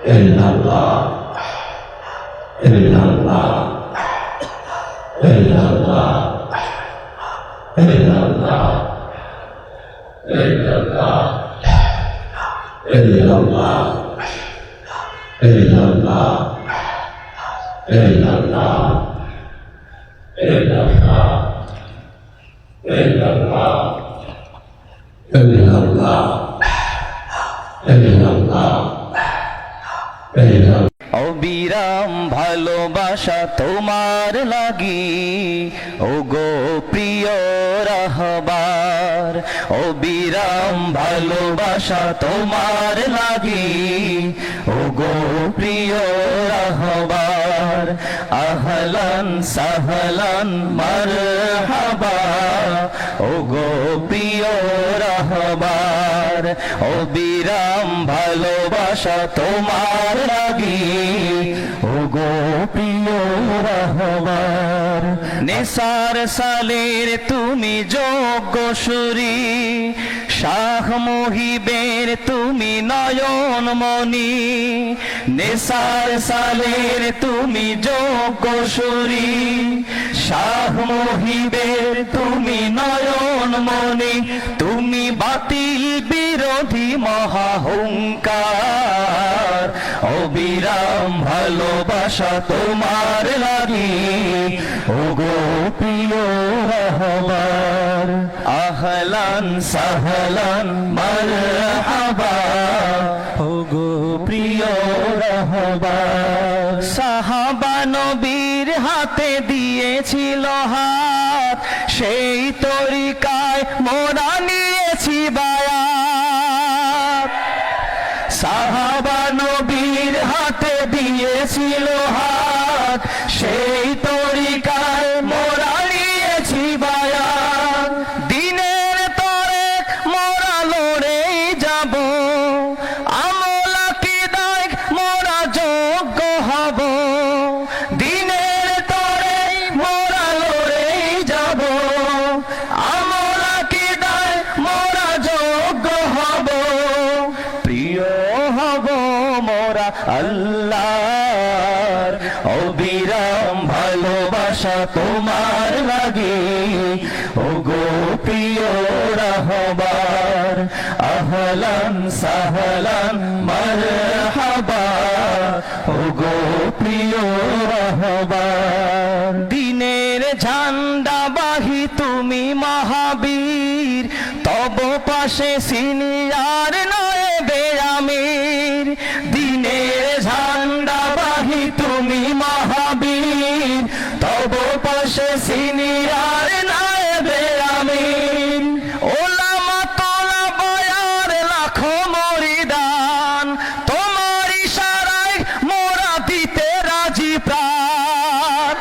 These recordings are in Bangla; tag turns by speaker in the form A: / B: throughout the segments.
A: illallah, illallah, illallah, illallah, illallah, illallah, illallah, illallah, illallah, illallah, illallah, illallah, illallah.
B: অবিরাম ভালোবাসা তোমার লাগি ওগো প্রিয় রাহবার, অবিরাম ভালোবাসা তোমার লাগি ওগো প্রিয় রাহবার। আহলান সাহলান মারহাবা ওগো প্রিয় রাহবার, অবিরাম ভালোবাসা তোমার লাগি ওগো প্রিয় রাহবার। নেসার সালের তুমি যোগ্য সুরি, শাহ মুহিবের তুমি নয়নমণি। নেসার সালের তুমি যোগ্য সুরি, শাহ মুহিবের তুমি নয়নমণি। তুমি বাতিল বিরোধী মহাহুঙ্কার, অবিরাম ভালোবাসা তোমার লাগি ওগো প্রিয় রাহবার। আহলান সাহলান মারহাবা ওগো প্রিয় রাহবার। সাহাবা নবীর হাতে দিয়েছিল হাত, সেই তরিকায় মোরা নিয়েছি বায়াত। সাহাবা নবীর হাতে দিয়েছিল হাত, সেই তরিকায় মোরা নিয়েছি বায়াত। দিনের তরে মোরা লড়েই যাব, আমল আকীদায় মোরা যোগ্য হব। দিনের তরে মোরা লড়েই যাব, আমল আকীদায় মোরা যোগ্য হব। প্রিয় হব মোরা আল্লাহর, অবিরাম ভালোবাসা তোমার লাগি ওগো প্রিয় রাহবার। আহলান সাহলান মারহাবা ওগো প্রিয় রাহবার। দিনের ঝান্ডা বাহি তুমি মহাবীর, তব পাশে সিনিয়র নয় বেআমির। দিনের ঝান্ডা বাহি তুমি মহাবীর, তব পাশে সিনিয়র নয় বেআমির। ওলামা তোলা বয়ার লাখো মরিদান, তোমার ইশারায় মোরা দিতে রাজি প্রাণ।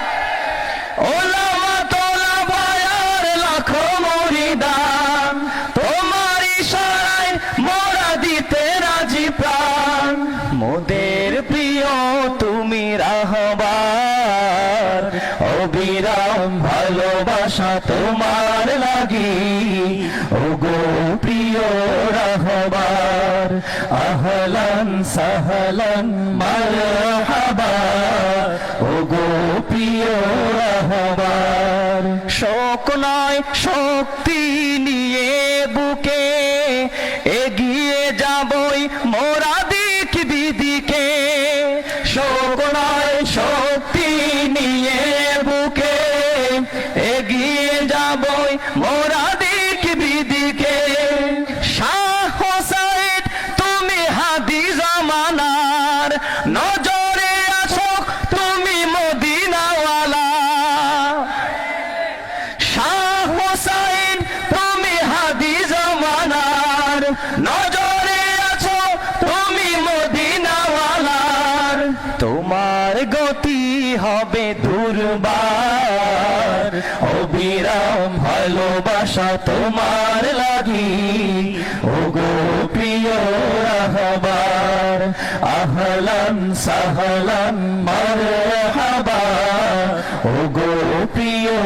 B: ওলামা তোলা বয়ার লাখো মরিদান, তোমার ইশারায় মোরা দিতে রাজি প্রাণ। মোদের প্রিয় তুমি রাহবার, অবিরাম ভালোবাসা তোমার লাগি ওগো প্রিয় রাহবার। আহলান সাহলান মারহাবা ওগো প্রিয় রাহবার। শোক নয় শক্তি নিয়ে বুকে এগিয়ে যাবই মোরা দিক বিদিকে। শোক নয় শক্তি নিয়ে বুকে এগিয়ে যাবই মোরা দিক বিদিকে। শাহ হোসাইন তুমি হাদি জামানার, নজরে আছো তুমি মদিনাওয়ালা। শাহ হোসাইন তুমি হাদি জামানার, নজরে আছো তুমি মদিনাওয়ালার। তোমার গতি হবে দুর্বার, অবিরাম ভালোবাসা তোমার লাগি ওগো প্রিয় রাহবার। আহলান সাহলান মারহাবা ওগো প্রিয়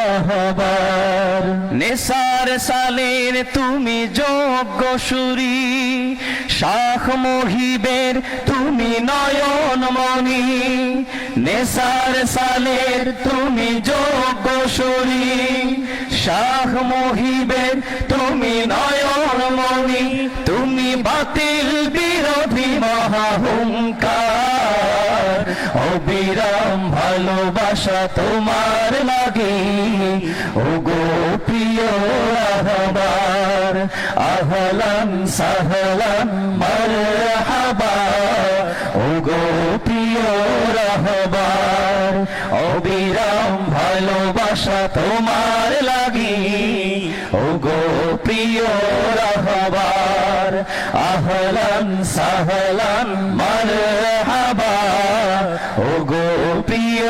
B: রাহবার। নেসার সালের তুমি যোগ্য সুরি, শাহ মুহিবের তুমি নয়নমণি, নেসার সালের তুমি যোগ্য সুরি। শাহ মুহিবের তুমি নয়নমণি, তুমি বাতিল বিরোধী মহাহুঙ্কার। অবিরাম ভালোবাসা তোমার লাগে ওগো প্রিয় রাহবার। আহলান সাহলান মারহাবা ওগো প্রিয় রাহবার। অবিরাম ভালোবাসা তোমার লাগি ওগো প্রিয় রাহবার। আহলান সাহলান মারহাবা ওগো প্রিয়